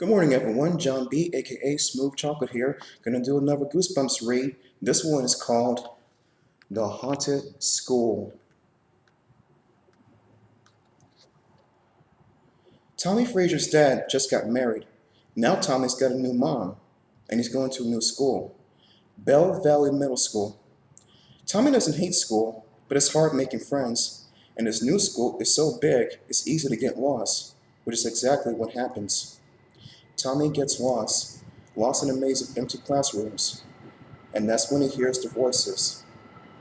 Good morning, everyone. John B, aka Smooth Chocolate here. Gonna do another Goosebumps read. This one is called The Haunted School. Tommy Frazier's dad just got married. Now Tommy's got a new mom, and he's going to a new school, Bell Valley Middle School. Tommy doesn't hate school, but it's hard making friends, and his new school is so big it's easy to get lost, which is exactly what happens. Tommy gets lost in a maze of empty classrooms, and that's when he hears the voices,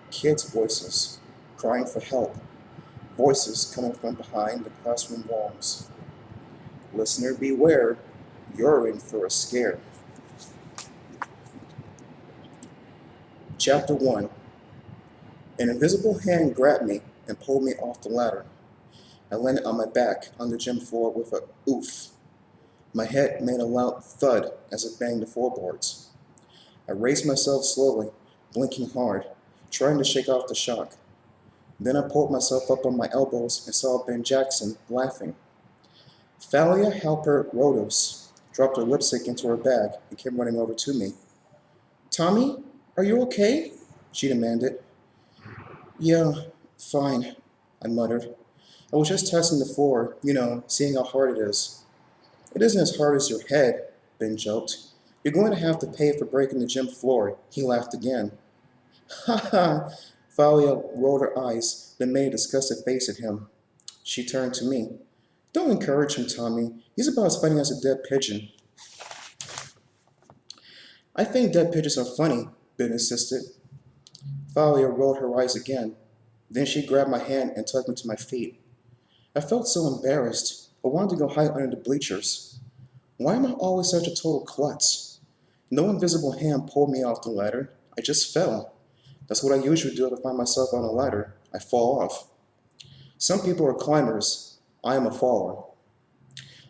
kids' voices, crying for help, voices coming from behind the classroom walls. Listener beware, you're in for a scare. Chapter 1. An invisible hand grabbed me and pulled me off the ladder. I landed on my back on the gym floor with a oof. My head made a loud thud as it banged the floorboards. I raised myself slowly, blinking hard, trying to shake off the shock. Then I pulled myself up on my elbows and saw Ben Jackson laughing. Thalia Halpert Rodos dropped her lipstick into her bag and came running over to me. "Tommy, are you okay?" she demanded. "Yeah, fine," I muttered. "I was just testing the floor, seeing how hard it is." "It isn't as hard as your head," Ben joked. "You're going to have to pay for breaking the gym floor." He laughed again. "Ha ha!" Thalia rolled her eyes, then made a disgusted face at him. She turned to me. "Don't encourage him, Tommy. He's about as funny as a dead pigeon." "I think dead pigeons are funny," Ben insisted. Thalia rolled her eyes again. Then she grabbed my hand and tugged me to my feet. I felt so embarrassed. I wanted to go hide under the bleachers. Why am I always such a total klutz? No invisible hand pulled me off the ladder. I just fell. That's what I usually do if I find myself on a ladder. I fall off. Some people are climbers. I am a faller.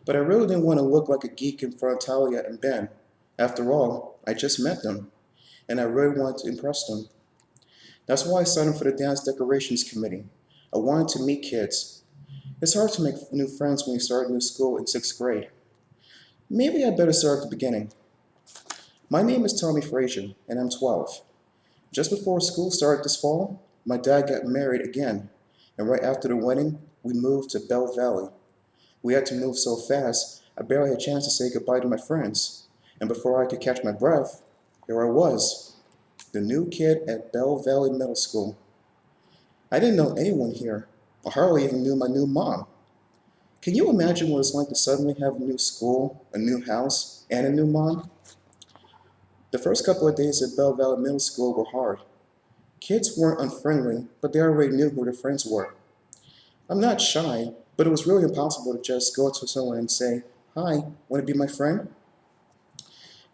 But I really didn't want to look like a geek in front of Thalia and Ben. After all, I just met them, and I really wanted to impress them. That's why I signed up for the dance decorations committee. I wanted to meet kids. It's hard to make new friends when you start a new school in 6th grade. Maybe I better start at the beginning. My name is Tommy Frazier, and I'm 12. Just before school started this fall, my dad got married again, and right after the wedding, we moved to Bell Valley. We had to move so fast, I barely had a chance to say goodbye to my friends, and before I could catch my breath, here I was, the new kid at Bell Valley Middle School. I didn't know anyone here. I hardly even knew my new mom. Can you imagine what it's like to suddenly have a new school, a new house, and a new mom? The first couple of days at Bell Valley Middle School were hard. Kids weren't unfriendly, but they already knew who their friends were. I'm not shy, but it was really impossible to just go up to someone and say, "Hi, want to be my friend?"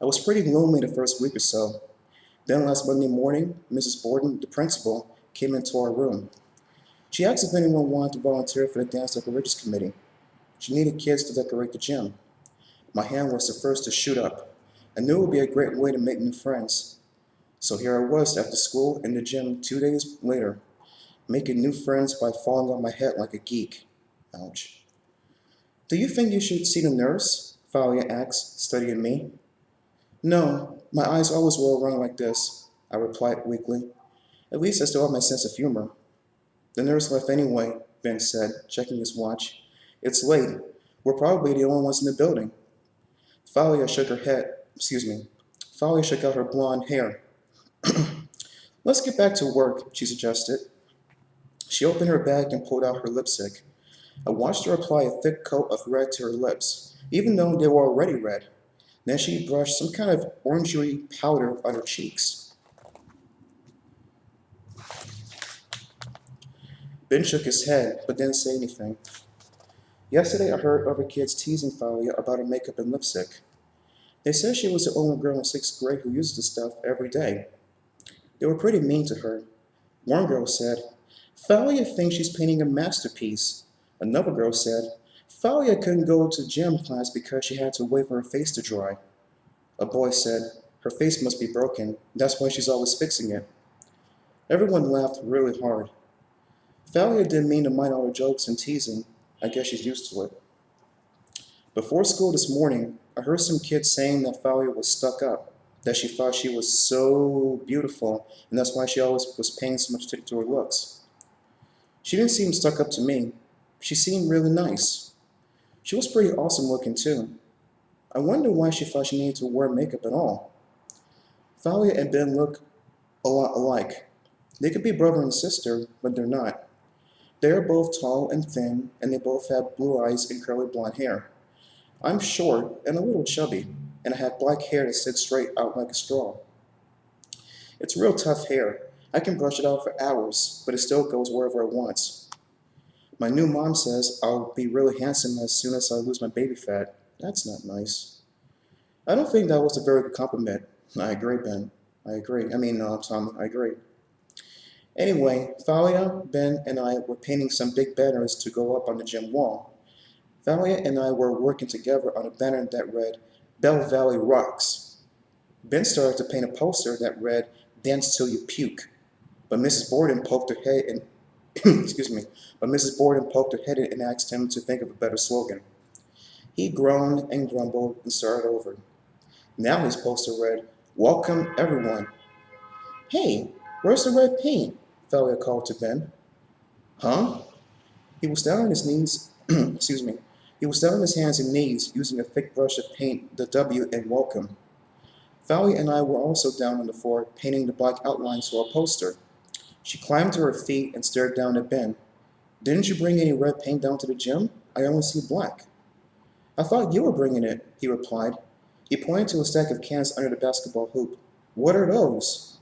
I was pretty lonely the first week or so. Then last Monday morning, Mrs. Borden, the principal, came into our room. She asked if anyone wanted to volunteer for the dance decorations committee. She needed kids to decorate the gym. My hand was the first to shoot up. I knew it would be a great way to make new friends. So here I was after school in the gym 2 days later, making new friends by falling on my head like a geek. Ouch. "Do you think you should see the nurse?" Thalia asked, studying me. "No, my eyes always roll around like this," I replied weakly. At least I still have my sense of humor. "The nurse left anyway," Ben said, checking his watch. "It's late. We're probably the only ones in the building." Thalia shook her head. Thalia shook out her blonde hair. "Let's get back to work," she suggested. She opened her bag and pulled out her lipstick. I watched her apply a thick coat of red to her lips, even though they were already red. Then she brushed some kind of orangery powder on her cheeks. Ben shook his head, but didn't say anything. Yesterday, I heard other kids teasing Thalia about her makeup and lipstick. They said she was the only girl in 6th grade who used the stuff every day. They were pretty mean to her. One girl said, "Thalia thinks she's painting a masterpiece." Another girl said, "Thalia couldn't go to gym class because she had to wait for her face to dry." A boy said, "Her face must be broken. That's why she's always fixing it." Everyone laughed really hard. Thalia didn't mean to mind all her jokes and teasing. I guess she's used to it. Before school this morning, I heard some kids saying that Thalia was stuck up, that she thought she was so beautiful, and that's why she always was paying so much attention to her looks. She didn't seem stuck up to me. She seemed really nice. She was pretty awesome looking too. I wonder why she thought she needed to wear makeup at all. Thalia and Ben look a lot alike. They could be brother and sister, but they're not. They are both tall and thin, and they both have blue eyes and curly blonde hair. I'm short and a little chubby, and I have black hair that sits straight out like a straw. It's real tough hair. I can brush it out for hours, but it still goes wherever it wants. My new mom says I'll be really handsome as soon as I lose my baby fat. That's not nice. I don't think that was a very good compliment. I agree, Ben. I agree. Tommy, I agree. Anyway, Thalia, Ben, and I were painting some big banners to go up on the gym wall. Thalia and I were working together on a banner that read, Bell Valley Rocks. Ben started to paint a poster that read, Dance Till You Puke. But Mrs. Borden poked her head and but Mrs. Borden poked her head in and asked him to think of a better slogan. He groaned and grumbled and started over. Now his poster read, Welcome everyone. Hey, where's the red paint? Thalia called to Ben. Huh? He was down on his knees, He was down on his hands and knees using a thick brush to paint the W in welcome. Thalia and I were also down on the floor painting the black outlines to our poster. She climbed to her feet and stared down at Ben. Didn't you bring any red paint down to the gym? I only see black. I thought you were bringing it, he replied. He pointed to a stack of cans under the basketball hoop. What are those?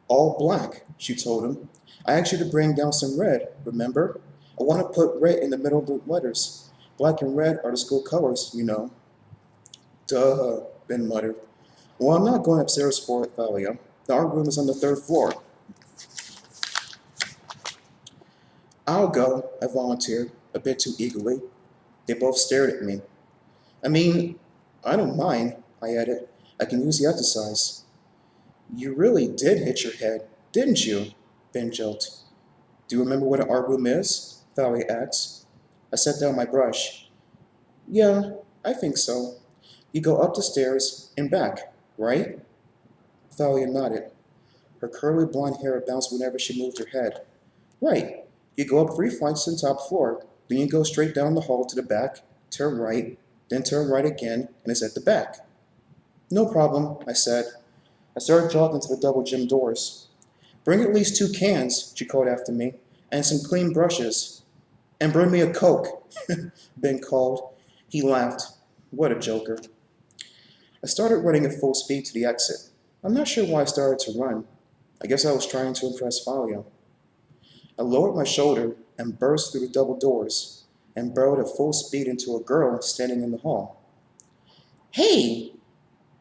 All black, she told him. I asked you to bring down some red, remember? I want to put red in the middle of the letters. Black and red are the school colors, you know. Duh, Ben muttered. Well, I'm not going upstairs for it, Thalia. The art room is on the third floor. I'll go, I volunteered, a bit too eagerly. They both stared at me. I don't mind, I added. I can use the exercise. You really did hit your head, didn't you? Ben joked. Do you remember what an art room is? Thalia asked. I set down my brush. Yeah, I think so. You go up the stairs and back, right? Thalia nodded. Her curly blonde hair bounced whenever she moved her head. Right. You go up 3 flights to the top floor, then you go straight down the hall to the back, turn right, then turn right again, and it's at the back. No problem, I said. I started jogging to the double gym doors. Bring at least 2 cans, she called after me, and some clean brushes. And bring me a Coke, Ben called. He laughed. What a joker. I started running at full speed to the exit. I'm not sure why I started to run. I guess I was trying to impress Thalia. I lowered my shoulder and burst through the double doors and burrowed at full speed into a girl standing in the hall. Hey!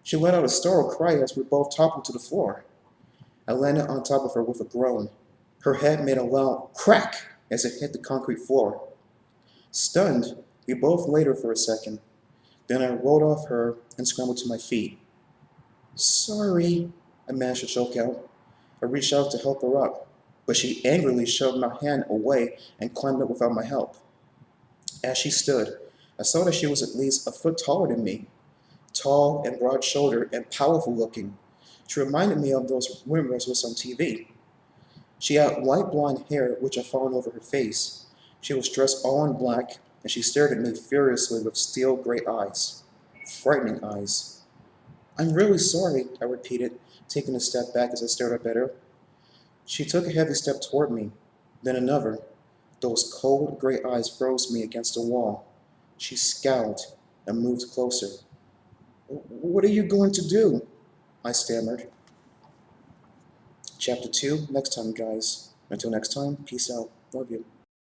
She let out a startled cry as we both toppled to the floor. I landed on top of her with a groan. Her head made a loud crack as it hit the concrete floor. Stunned, we both lay there for a second. Then I rolled off her and scrambled to my feet. Sorry, I managed to choke out. I reached out to help her up, but she angrily shoved my hand away and climbed up without my help. As she stood, I saw that she was at least a foot taller than me, tall and broad-shouldered and powerful looking. She reminded me of those women wrestlers on TV. She had light blonde hair which had fallen over her face. She was dressed all in black, and she stared at me furiously with steel gray eyes. Frightening eyes. I'm really sorry, I repeated, taking a step back as I stared up at her. She took a heavy step toward me, then another. Those cold gray eyes froze me against the wall. She scowled and moved closer. What are you going to do? I stammered. Chapter 2, next time, guys. Until next time, peace out. Love you.